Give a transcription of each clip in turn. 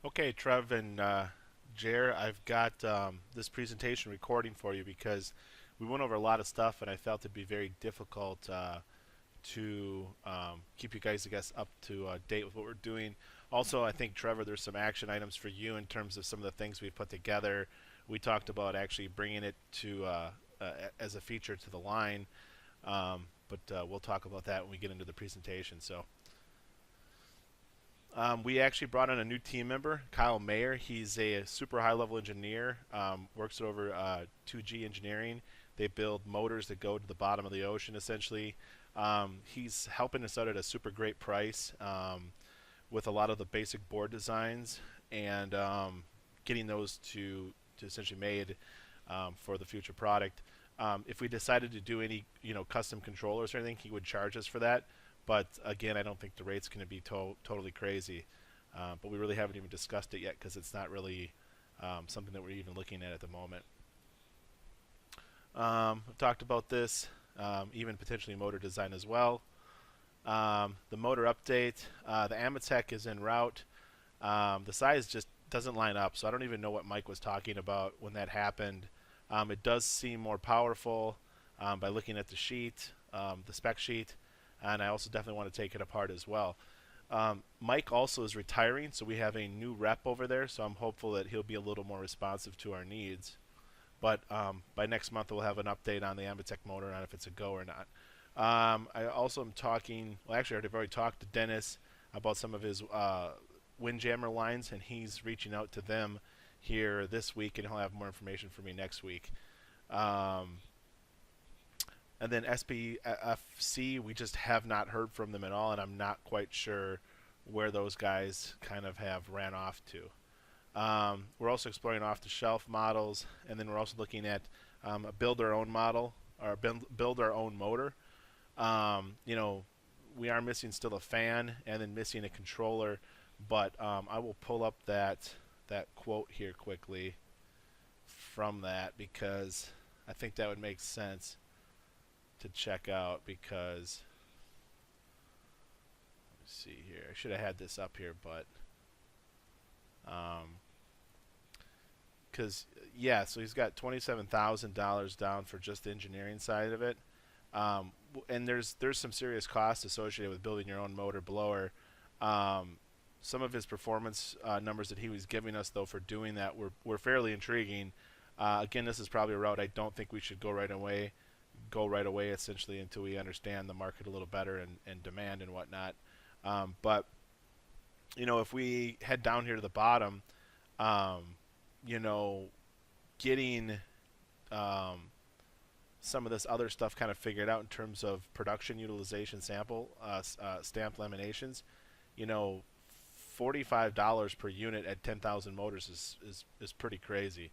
Okay, Trev and Jer, I've got this presentation recording for you because we went over a lot of stuff and I felt it'd be very difficult to keep you guys, I guess, up to date with what we're doing. Also, I think, Trevor, there's some action items for you in terms of some of the things we put together. We talked about actually bringing it to as a feature to the line, but we'll talk about that when we get into the presentation. We actually brought in a new team member, Kyle Mayer. He's a super high level engineer, works over 2G Engineering. They build motors that go to the bottom of the ocean, essentially. He's helping us out at a super great price with a lot of the basic board designs and getting those to essentially made for the future product. If we decided to do any custom controllers or anything, he would charge us for that. But again, I don't think the rate's going to be totally crazy. But we really haven't even discussed it yet because it's not really something that we're even looking at the moment. I've talked about this, even potentially motor design as well. The motor update, the Amatec is en route. The size just doesn't line up, so I don't even know what Mike was talking about when that happened. It does seem more powerful by looking at the sheet, the spec sheet, and I also definitely want to take it apart as well. Mike also is retiring, so we have a new rep over there, so I'm hopeful that he'll be a little more responsive to our needs. But by next month, we'll have an update on the Amatec motor on if it's a go or not. I also am talking, well, actually, I've already talked to Dennis about some of his Windjammer lines, and he's reaching out to them here this week, and he'll have more information for me next week. Um, and then SPFC, we just have not heard from them at all, and I'm not quite sure where those guys kind of have ran off to. We're also exploring off-the-shelf models, and then we're also looking at a build our own model or build our own motor. You know, we are missing still a fan and then missing a controller, but I will pull up that quote here quickly from that because I think that would make sense to check out because let me see here. I should have had this up here, but um, because yeah, so he's got $27,000 down for just the engineering side of it, and there's some serious costs associated with building your own motor blower. Some of his performance numbers that he was giving us though for doing that were fairly intriguing. Again, this is probably a route I don't think we should go right away essentially until we understand the market a little better and demand and whatnot. But if we head down here to the bottom, um, you know, getting um, some of this other stuff kind of figured out in terms of production utilization stamp laminations, you know, $45 per unit at 10,000 motors is pretty crazy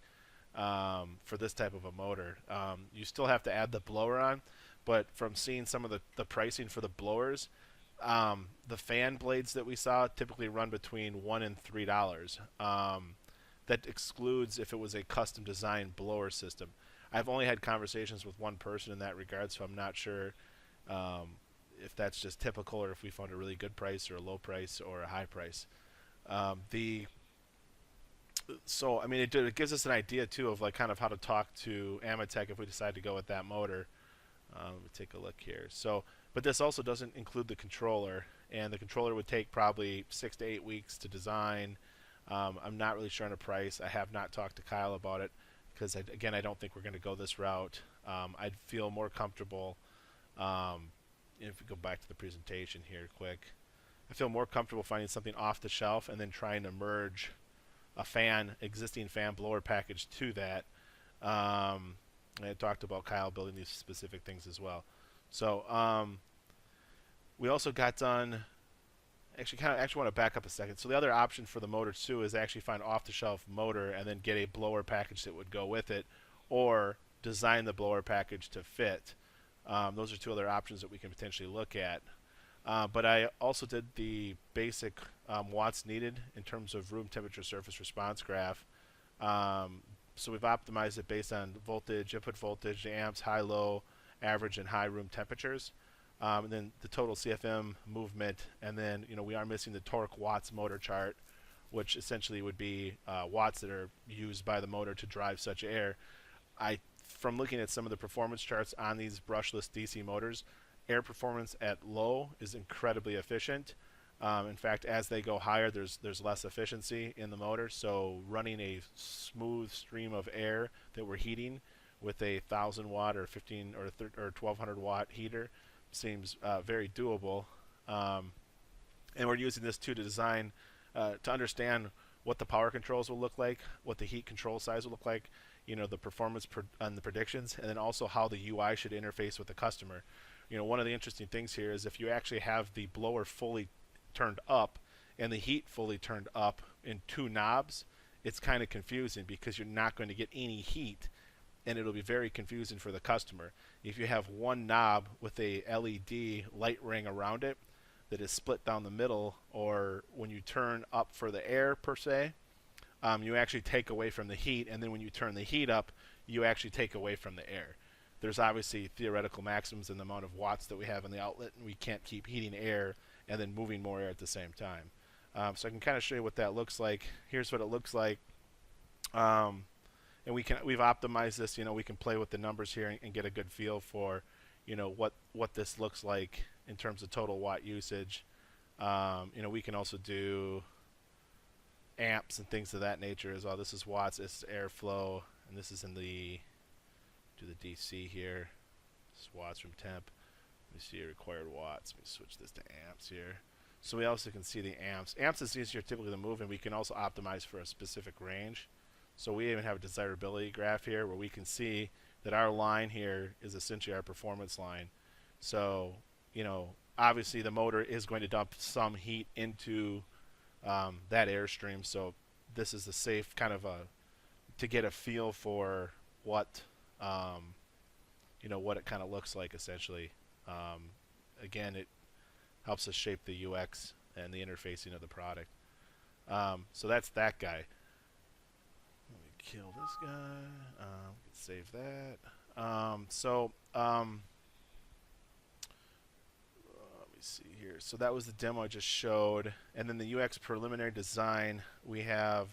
for this type of a motor. You still have to add the blower on, but from seeing some of the pricing for the blowers, the fan blades that we saw typically run between $1 and $3. That excludes if it was a custom designed blower system. I've only had conversations with one person in that regard, so I'm not sure um, if that's just typical or if we found a really good price or a low price or a high price. The So I mean it gives us an idea too of like kind of how to talk to Amatec if we decide to go with that motor. Let me take a look here. But this also doesn't include the controller, and the controller would take probably 6 to 8 weeks to design. I'm not really sure on a price. I have not talked to Kyle about it because, again, I don't think we're going to go this route. I'd feel more comfortable if we go back to the presentation here quick. I feel more comfortable finding something off the shelf and then trying to merge existing fan blower package to that. I talked about Kyle building these specific things as well. So we also got done. Actually want to back up a second. So the other option for the motor too is actually find off-the-shelf motor and then get a blower package that would go with it, or design the blower package to fit. Those are two other options that we can potentially look at. But I also did the basic watts needed in terms of room temperature surface response graph. So we've optimized it based on voltage, input voltage, amps, high, low, average, and high room temperatures. And then the total CFM movement, and then we are missing the torque watts motor chart which essentially would be watts that are used by the motor to drive such air. From looking at some of the performance charts on these brushless DC motors, air performance at low is incredibly efficient. In fact, as they go higher, there's less efficiency in the motor. So running a smooth stream of air that we're heating with a 1,000 watt or 1,200 watt heater seems very doable. And we're using this too to design, to understand what the power controls will look like, what the heat control size will look like, the performance and the predictions, and then also how the UI should interface with the customer. One of the interesting things here is if you actually have the blower fully turned up and the heat fully turned up in two knobs, it's kind of confusing because you're not going to get any heat, and it'll be very confusing for the customer. If you have one knob with a LED light ring around it that is split down the middle, or when you turn up for the air per se, you actually take away from the heat, and then when you turn the heat up, you actually take away from the air. There's obviously theoretical maximums in the amount of watts that we have in the outlet, and we can't keep heating air and then moving more air at the same time. So I can kind of show you what that looks like. Here's what it looks like. And we've optimized this. We can play with the numbers here and get a good feel for what this looks like in terms of total watt usage. We can also do amps and things of that nature as well. This is watts, this is airflow, and this is in the DC here. This is watts from temp. Let me see required watts. Let me switch this to amps here. So we also can see the amps. Amps is easier typically to move, and we can also optimize for a specific range. So we even have a desirability graph here where we can see that our line here is essentially our performance line. So, obviously the motor is going to dump some heat into that airstream. So this is a safe kind of to get a feel for what, what it kind of looks like essentially. Again, it helps us shape the UX and the interfacing of the product. So that's that guy. Let me kill this guy. Save that. Let me see here. So that was the demo I just showed, and then the UX preliminary design. We have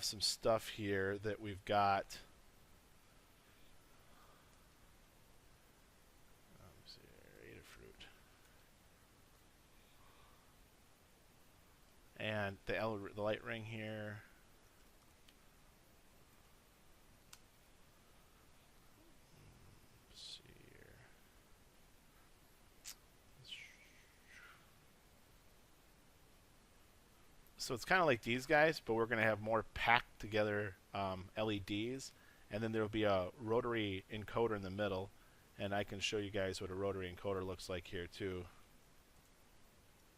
some stuff here that we've got. And the light ring here. Let's see here. So it's kind of like these guys, but we're going to have more packed together LEDs, and then there will be a rotary encoder in the middle, and I can show you guys what a rotary encoder looks like here too.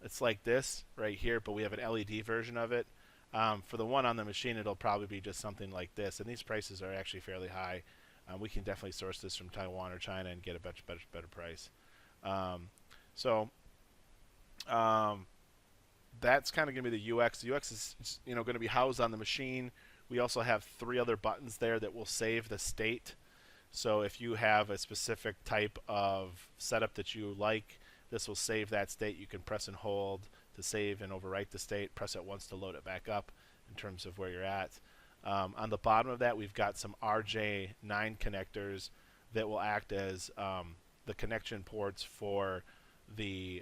It's like this right here, but we have an LED version of it. For the one on the machine, it'll probably be just something like this, and these prices are actually fairly high. We can definitely source this from Taiwan or China and get a better price. That's kind of going to be the UX. The UX is going to be housed on the machine. We also have 3 other buttons there that will save the state. So if you have a specific type of setup that you like, this will save that state. You can press and hold to save and overwrite the state. Press it once to load it back up in terms of where you're at. On the bottom of that, we've got some RJ9 connectors that will act as the connection ports for the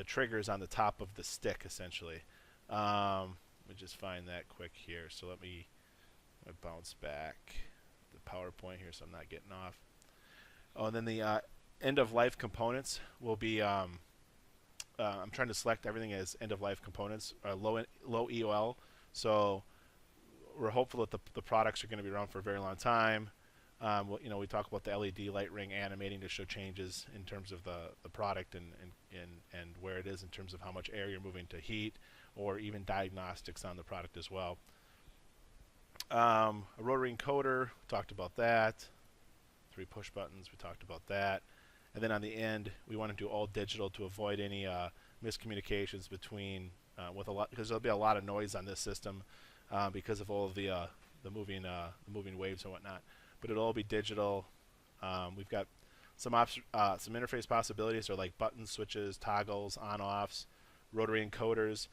triggers on the top of the stick, essentially. Let me just find that quick here. So let me bounce back the PowerPoint here so I'm not getting off. Oh, and then the end-of-life components will be, I'm trying to select everything as end-of-life components, low EOL. So we're hopeful that the products are going to be around for a very long time. We talk about the LED light ring animating to show changes in terms of the product and where it is in terms of how much air you're moving to heat, or even diagnostics on the product as well. A rotary encoder, we talked about that. 3 push buttons, we talked about that. And then on the end, we want to do all digital to avoid any miscommunications between because there'll be a lot of noise on this system because of all of the moving waves and whatnot. But it'll all be digital. We've got some interface possibilities, or like button switches, toggles, on-offs, rotary encoders.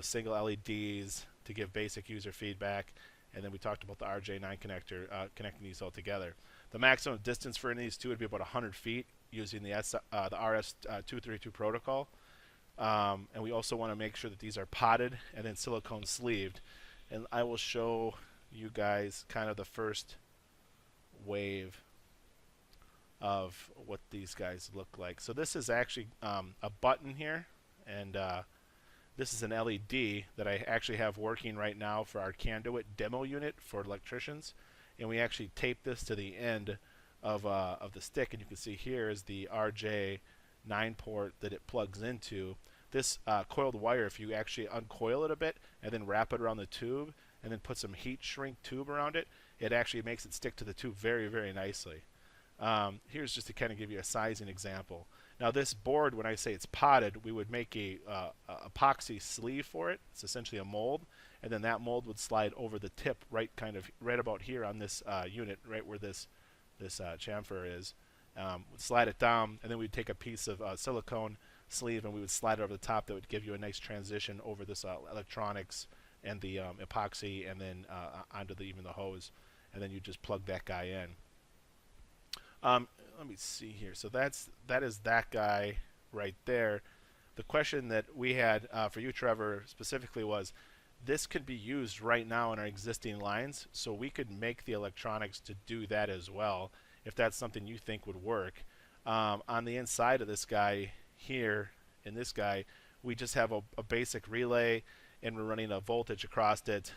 single LEDs to give basic user feedback, and then we talked about the RJ9 connector connecting these all together. The maximum distance for any of these two would be about 100 feet using the RS-232 protocol. And we also want to make sure that these are potted and then silicone sleeved. And I will show you guys kind of the first wave of what these guys look like. So this is actually a button here, and this is an LED that I actually have working right now for our Conduit demo unit for electricians. And we actually tape this to the end of the stick, and you can see here is the RJ9 port that it plugs into. This coiled wire, if you actually uncoil it a bit and then wrap it around the tube and then put some heat shrink tube around it, it actually makes it stick to the tube very, very nicely. Here's just to kind of give you a sizing example. Now this board, when I say it's potted, we would make a epoxy sleeve for it. It's essentially a mold, and then that mold would slide over the tip right about here on this unit, right where this chamfer is. We'd slide it down, and then we'd take a piece of silicone sleeve and we would slide it over the top. That would give you a nice transition over this electronics and the epoxy, and then onto even the hose, and then you just plug that guy in. Let me see here. So that is that guy right there. The question that we had for you, Trevor, specifically was, this could be used right now in our existing lines, so we could make the electronics to do that as well, if that's something you think would work. On the inside of this guy here, in this guy, we just have a basic relay, and we're running a voltage across it.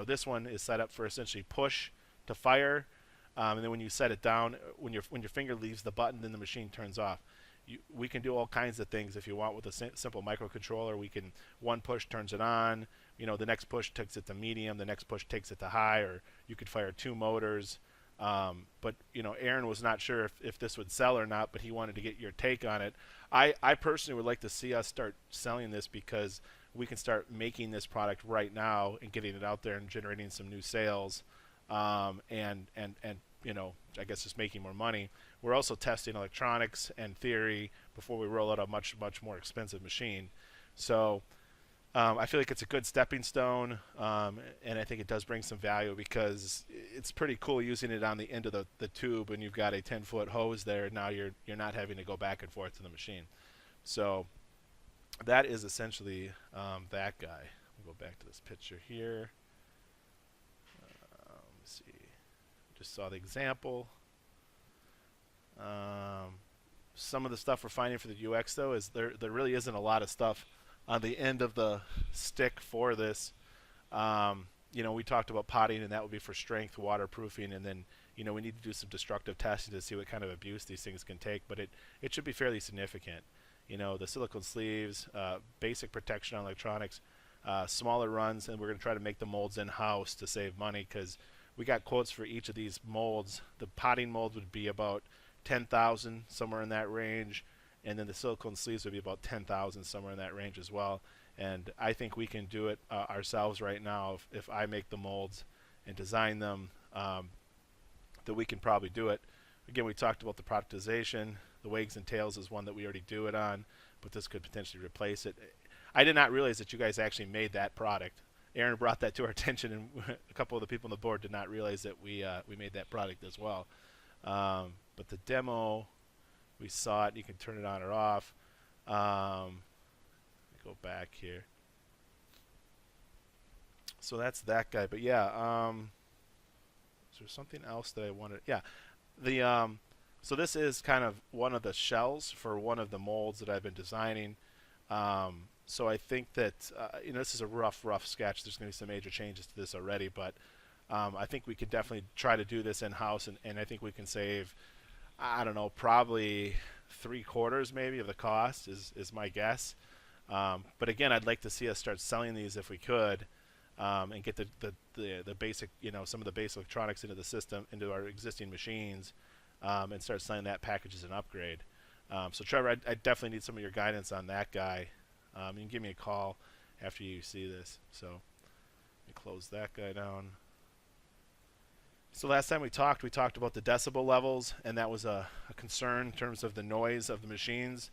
This one is set up for essentially push to fire. And then when you set it down, when your finger leaves the button, then the machine turns off. We can do all kinds of things if you want with a simple microcontroller. One push turns it on. The next push takes it to medium. The next push takes it to high. Or you could fire 2 motors. But Aaron was not sure if this would sell or not, but he wanted to get your take on it. I personally would like to see us start selling this, because we can start making this product right now and getting it out there and generating some new sales. And I guess just making more money. We're also testing electronics and theory before we roll out a much more expensive machine. So I feel like it's a good stepping stone, and I think it does bring some value, because it's pretty cool using it on the end of the tube, and you've got a 10-foot hose there. Now you're not having to go back and forth to the machine. So that is essentially that guy. We'll go back to this picture here. See, just saw the example. Some of the stuff we're finding for the UX, though, is there really isn't a lot of stuff on the end of the stick for this. We talked about potting, and that would be for strength, waterproofing, and then we need to do some destructive testing to see what kind of abuse these things can take. But it should be fairly significant. The silicone sleeves, basic protection on electronics, smaller runs, and we're going to try to make the molds in-house to save money, because we got quotes for each of these molds. The potting mold would be about $10,000, somewhere in that range, and then the silicone sleeves would be about $10,000, somewhere in that range as well. And I think we can do it ourselves right now. If I make the molds and design them, that we can probably do it. Again, we talked about the productization. The wags and tails is one that we already do it on, but this could potentially replace it. I did not realize that you guys actually made that product. Aaron brought that to our attention, and a couple of the people on the board did not realize that we made that product as well. But the demo, we saw it. You can turn it on or off. Go back here. So that's that guy. But yeah, is there something else that I wanted? Yeah, so this is kind of one of the shells for one of the molds that I've been designing. So I think that this is a rough sketch. There's going to be some major changes to this already, but I think we could definitely try to do this in-house, and I think we can save, I don't know, probably 3/4 maybe of the cost is my guess. But again, I'd like to see us start selling these if we could, and get the basic, some of the basic electronics into the system, into our existing machines, and start selling that package as an upgrade. So Trevor, I definitely need some of your guidance on that guy. You can give me a call after you see this. So let me close that guy down. So last time we talked about the decibel levels, and that was a concern in terms of the noise of the machines.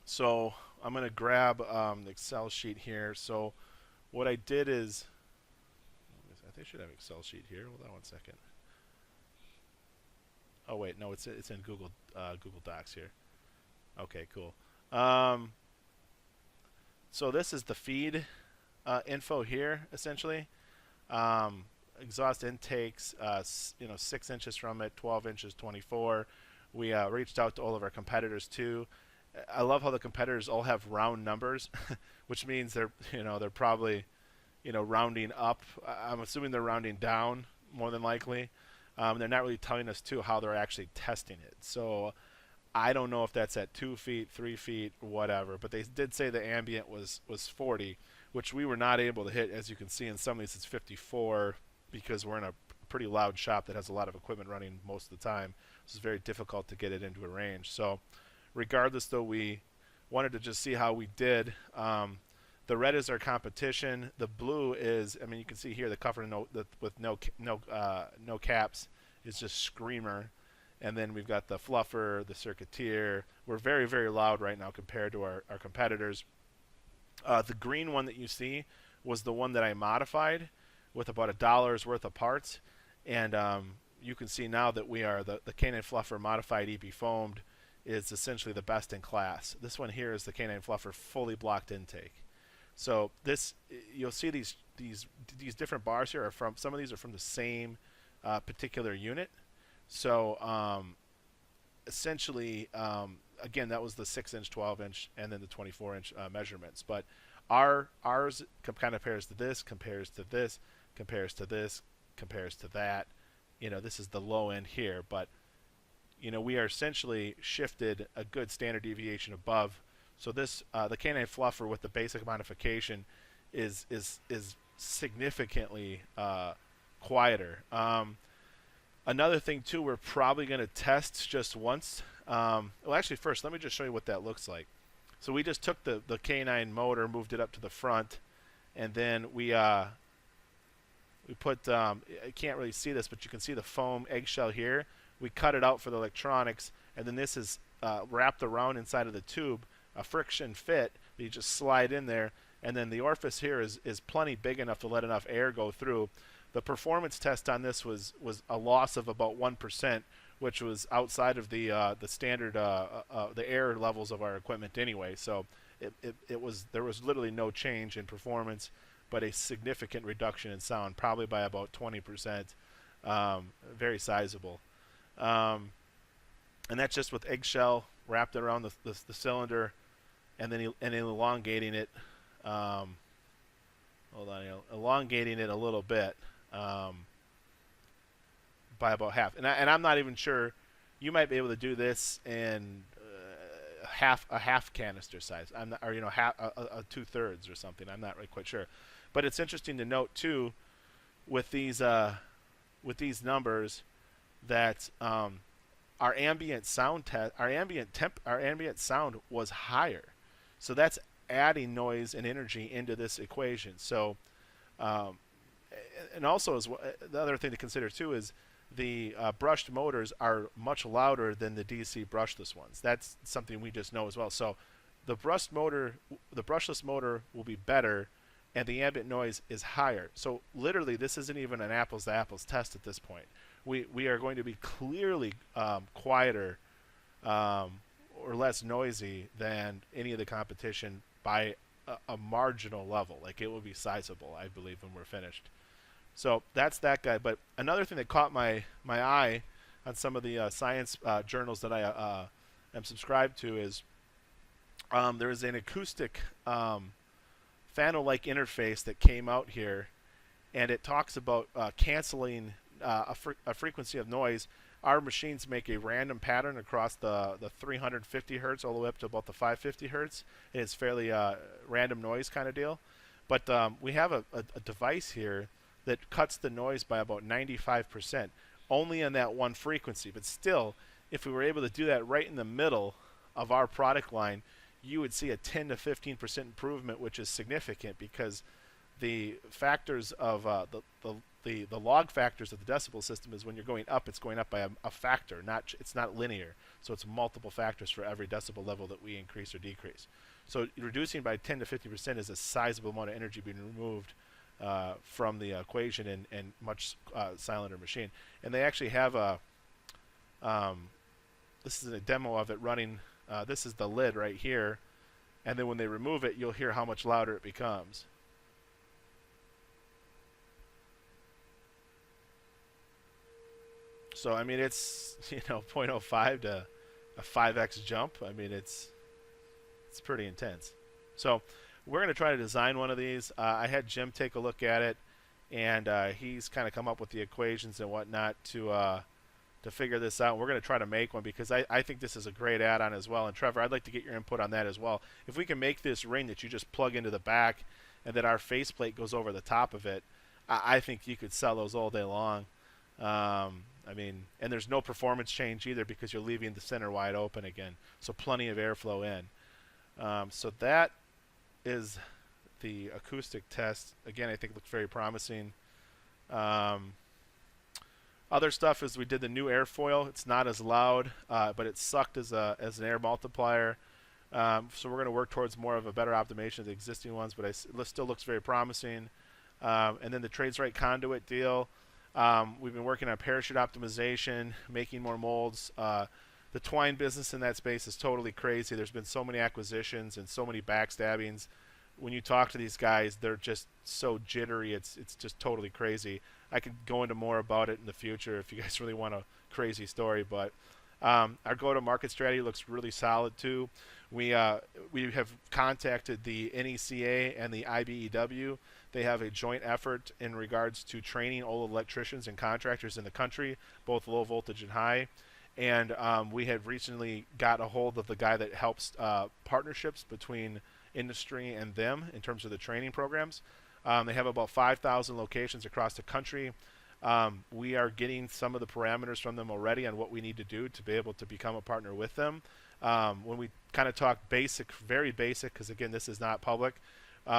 So I'm going to grab the Excel sheet here. So what I did is, I think I should have Excel sheet here. Hold on one second. Oh wait, no, it's in Google Docs here. Okay, cool. Um, so this is the feed info here, essentially. Um, Exhaust intakes, 6 inches from it, 12 inches, 24. We reached out to all of our competitors too. I love how the competitors all have round numbers, which means they're probably rounding up. I'm assuming they're rounding down more than likely. They're not really telling us too how they're actually testing it. So I don't know if that's at 2 feet, 3 feet, whatever. But they did say the ambient was 40, which we were not able to hit. As you can see in some of these, it's 54 because we're in a pretty loud shop that has a lot of equipment running most of the time. So it's very difficult to get it into a range. So regardless, though, we wanted to just see how we did. The red is our competition. The blue is, I mean, you can see here the cover with no caps is just Screamer. And then we've got the Fluffer, the Circuiteer. We're very, very loud right now compared to our competitors. The green one that you see was the one that I modified with about $1 worth of parts. And you can see now that we are the Canine Fluffer modified EP foamed is essentially the best in class. This one here is the Canine Fluffer fully blocked intake. So this, you'll see these different bars here are from, some of these are from the same particular unit. So essentially, again, that was the 6-inch, 12-inch, and then the 24-inch measurements. But ours kind of compares to this, compares to this, compares to this, compares to that. This is the low end here, but we are essentially shifted a good standard deviation above. So this the Canine Fluffer with the basic modification is significantly quieter. Another thing too, we're probably going to test just once. Well, actually, first let me just show you what that looks like. So we just took the Canine motor, moved it up to the front, and then we put. I can't really see this, but you can see the foam eggshell here. We cut it out for the electronics, and then this is wrapped around inside of the tube, a friction fit that you just slide in there, and then the orifice here is plenty big enough to let enough air go through. The performance test on this was a loss of about 1%, which was outside of the standard the air levels of our equipment anyway. So there was literally no change in performance, but a significant reduction in sound, probably by about 20%. Very sizable. And that's just with eggshell wrapped around the cylinder, and then elongating it. Hold on, elongating it a little bit by about half. And I'm not even sure. You might be able to do this in a half canister size. I'm not, or half a 2/3 or something. I'm not really quite sure. But it's interesting to note too, with these numbers, that our ambient sound sound was higher. So that's adding noise and energy into this equation. So, and also the other thing to consider too is the brushed motors are much louder than the DC brushless ones. That's something we just know as well. So the brushless motor will be better, and the ambient noise is higher. So literally, this isn't even an apples to apples test at this point. We are going to be clearly quieter or less noisy than any of the competition by a marginal level. Like, it will be sizable, I believe, when we're finished. So that's that guy. But another thing that caught my eye on some of the science journals that I am subscribed to is there is an acoustic Fano-like interface that came out here, and it talks about canceling a frequency of noise. Our machines make a random pattern across the 350 hertz all the way up to about the 550 hertz. It's fairly random noise kind of deal. But we have a device here that cuts the noise by about 95%, only on that one frequency. But still, if we were able to do that right in the middle of our product line, you would see a 10 to 15% improvement, which is significant because the factors of the log factors of the decibel system is when you're going up, it's going up by a factor, it's not linear. So it's multiple factors for every decibel level that we increase or decrease. So reducing by 10 to 50% is a sizable amount of energy being removed from the equation and much silenter machine. And they actually have this is a demo of it running. This is the lid right here, and then when they remove it, you'll hear how much louder it becomes. So I mean, it's 0.05 to a 5x jump. I mean, it's pretty intense. So we're going to try to design one of these. I had Jim take a look at it, and he's kind of come up with the equations and whatnot to figure this out. We're going to try to make one because I think this is a great add-on as well. And Trevor, I'd like to get your input on that as well. If we can make this ring that you just plug into the back and that our faceplate goes over the top of it, I think you could sell those all day long. I mean, and there's no performance change either because you're leaving the center wide open again. So plenty of airflow in. So that is the acoustic test. Again, I think it looks very promising. Other stuff is we did the new airfoil. It's not as loud, but it sucked as an air multiplier. So we're going to work towards more of a better optimization of the existing ones, but it still looks very promising. And then the trades right conduit deal. We've been working on parachute optimization, making more molds. The twine business in that space is totally crazy. There's been so many acquisitions and so many backstabbings. When you talk to these guys, they're just so jittery. It's just totally crazy. I could go into more about it in the future if you guys really want a crazy story. But our go-to-market strategy looks really solid too. We have contacted the NECA and the IBEW. They have a joint effort in regards to training all electricians and contractors in the country, both low voltage and high. And we have recently got a hold of the guy that helps partnerships between industry and them in terms of the training programs. They have about 5,000 locations across the country. We are getting some of the parameters from them already on what we need to do to be able to become a partner with them. When we kind of talk basic, very basic, because again, this is not public,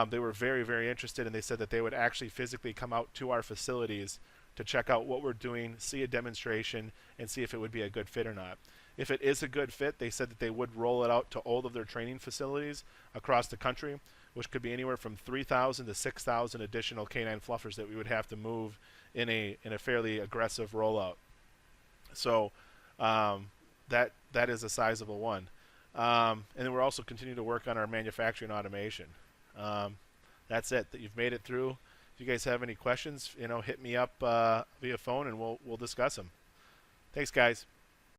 they were very, very interested, and they said that they would actually physically come out to our facilities to check out what we're doing, see a demonstration, and see if it would be a good fit or not. If it is a good fit, they said that they would roll it out to all of their training facilities across the country, which could be anywhere from 3,000 to 6,000 additional canine fluffers that we would have to move in a fairly aggressive rollout. So that is a sizable one. And then we're also continuing to work on our manufacturing automation. That's it. That you've made it through. If you guys have any questions, hit me up via phone and we'll discuss them. Thanks, guys.